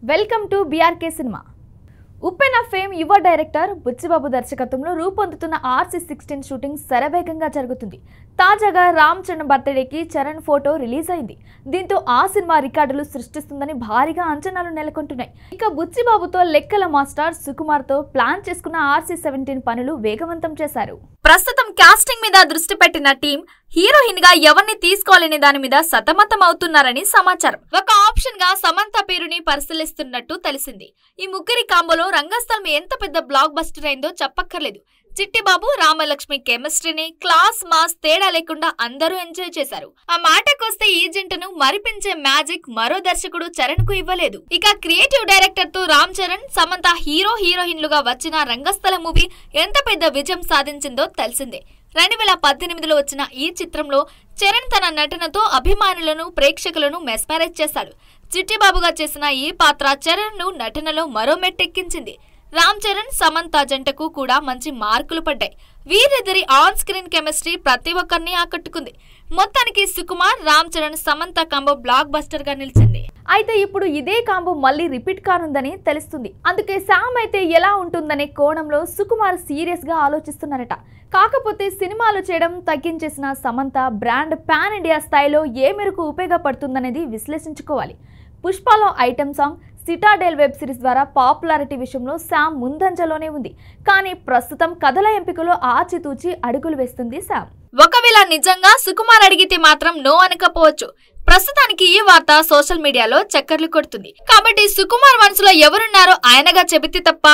Welcome to BRK cinema. Uppena fame యువ director Buchibabu దర్శకత్వంలో రూపొందుతున్న RC16 షూటింగ్ శరవేగంగా జరుగుతుంది. తాజాగా రామ్ చరణ్ బర్త్డేకి చరణ్ ఫోటో రిలీజ్ అయింది. దీంతో ఆ సినిమా రికార్డులు సృష్టిస్తుందని భారీగా అంచనాలు నెలకొంటున్నాయి. ఇక బుచ్చిబాబుతో లెక్కల మాస్టర్ సుకుమార్తో ప్లాన్ చేసుకున్న RC17 పనులు వేగవంతం చేశారు. ప్రస్తుతం కాస్టింగ్ మీద దృష్టి పెట్టిన టీం హీరోయిన్ గా ఎవరిని తీసుకోవాలనే దాని మీద సతమతం అవుతున్నారని సమాచారం. ఒక ఆప్షన్ గా సమంత పేరుని పరిశీలిస్తున్నట్టు తెలిసింది. ఈ ముగ్గురి కాంబోలో రంగస్థలం ఎంత పెద్ద బ్లాక్ బస్టర్ అయిందో చెప్పక్కర్లేదు. చిట్టిబాబు రామలక్ష్మి కెమిస్ట్రీని క్లాస్ మాస్ తేడా లేకుండా అందరూ ఎంజాయ్ చేశారు. ఆ మాటకొస్తే ఈ జంటను మరిపించే మ్యాజిక్ మరో దర్శకుడు చరణ్ కు ఇవ్వలేదు. ఇక క్రియేటివ్ డైరెక్టర్ తో రామ్ చరణ్ సమంత హీరోయిన్లుగా వచ్చిన రంగస్థలం మూవీ ఎంత పెద్ద విజయం సాధించిందో తెలిసిందే. 2018లో వచ్చిన ఈ చిత్రంలో చరణ్ తన నటనతో అభిమానులను ప్రేక్షకులను మెస్మరైజ్ చేశాడు. చిట్టిబాబుగా చేసిన ఈ పాత్ర చరణ్ ను నటనలో మరో మెట్టెక్కించింది. రామ్ చరణ్ సమంత జంటకు కూడా మంచి మార్కులు పడ్డాయి. వీరిద్దరి ఆన్ స్క్రీన్ కెమిస్ట్రీ ప్రతి ఒక్కరిని ఆకట్టుకుంది. మొత్తానికి Sukumar Ram Charan Samantha combo block buster గా నిలిచింది. అయితే ఇప్పుడు ఇదే కాంబో మళ్ళీ రిపీట్ కానుందని తెలుస్తుంది. అందుకే శామ్ అయితే ఎలా ఉంటుందనే కోణంలో సుకుమార్ సీరియస్ గా ఆలోచిస్తున్నారట. కాకపోతే సినిమాలు చేయడం తగ్గించేసిన సమంత బ్రాండ్ పాన్ ఇండియా స్థాయిలో ఏ మేరకు ఉపయోగపడుతుందనేది విశ్లేషించుకోవాలి. పుష్పలో item song, Citadel web series ద్వారా పాపులారిటీ విషయంలో శామ్ ముందంజలోనే ఉంది. కానీ ప్రస్తుతం కథల ఎంపికలో ఆచితూచి అడుగులు వేస్తుంది శామ్. ఒకవేళ నిజంగా సుకుమార్ అడిగితే మాత్రం నో అనకపోవచ్చు. ప్రస్తుతానికి ఈ వార్త సోషల్ మీడియాలో చక్కర్లు కొడుతుంది. కాబట్టి సుకుమార్ మనసులో ఎవరున్నారో ఆయనగా చెబితే తప్ప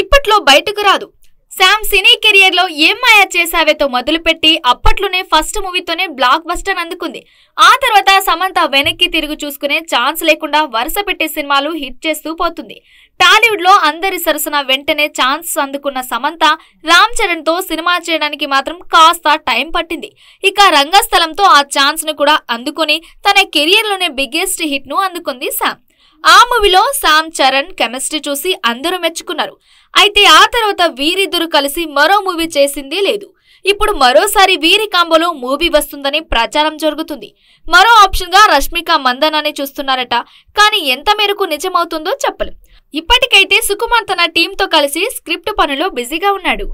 ఇప్పట్లో బయటకు రాదు. శామ్ సినీ కెరియర్ లో ఏం మాయా చేసావేతో మొదలుపెట్టి అప్పట్లోనే ఫస్ట్ మూవీతోనే బ్లాక్ బస్టర్ అందుకుంది. ఆ తర్వాత సమంత వెనక్కి తిరిగి చూసుకునే ఛాన్స్ లేకుండా వరుస పెట్టే సినిమాలు హిట్ చేస్తూ పోతుంది. టాలీవుడ్ లో అందరి సరసన వెంటనే ఛాన్స్ అందుకున్న సమంత రామ్ చరణ్ తో సినిమా చేయడానికి మాత్రం కాస్త టైం పట్టింది. ఇక రంగస్థలంతో ఆ ఛాన్స్ ను కూడా అందుకుని తన కెరియర్ లోనే బిగ్గెస్ట్ హిట్ ను అందుకుంది శామ్. ఆ మూవీలో శామ్ చరణ్ కెమిస్ట్రీ చూసి అందరూ మెచ్చుకున్నారు. అయితే ఆ తర్వాత వీరిద్దరూ కలిసి మరో మూవీ చేసింది లేదు. ఇప్పుడు మరోసారి వీరి కాంబోలో మూవీ వస్తుందని ప్రచారం జరుగుతుంది. మరో ఆప్షన్ గా రష్మిక మందనాన్ని చూస్తున్నారట. కానీ ఎంత మేరకు నిజమవుతుందో చెప్పలేం. ఇప్పటికైతే సుకుమార్ తన టీంతో కలిసి స్క్రిప్ట్ పనిలో బిజీగా ఉన్నాడు.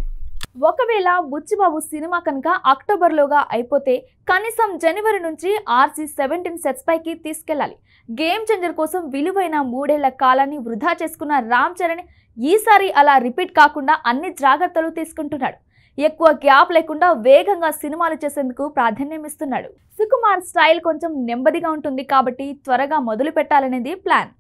ఒకవేళ బుచ్చిబాబు సినిమా కనుక అక్టోబర్లోగా అయిపోతే కనీసం జనవరి నుంచి RC17 సెట్స్ పైకి తీసుకెళ్లాలి. గేమ్ చేంజర్ కోసం విలువైన 3 ఏళ్ల కాలాన్ని వృధా చేసుకున్న రామ్ చరణ్ ఈసారి అలా రిపీట్ కాకుండా అన్ని జాగ్రత్తలు తీసుకుంటున్నాడు. ఎక్కువ గ్యాప్ లేకుండా వేగంగా సినిమాలు చేసేందుకు ప్రాధాన్యం ఇస్తున్నాడు. సుకుమార్ స్టైల్ కొంచెం నెమ్మదిగా ఉంటుంది కాబట్టి త్వరగా మొదలు పెట్టాలనేది ప్లాన్.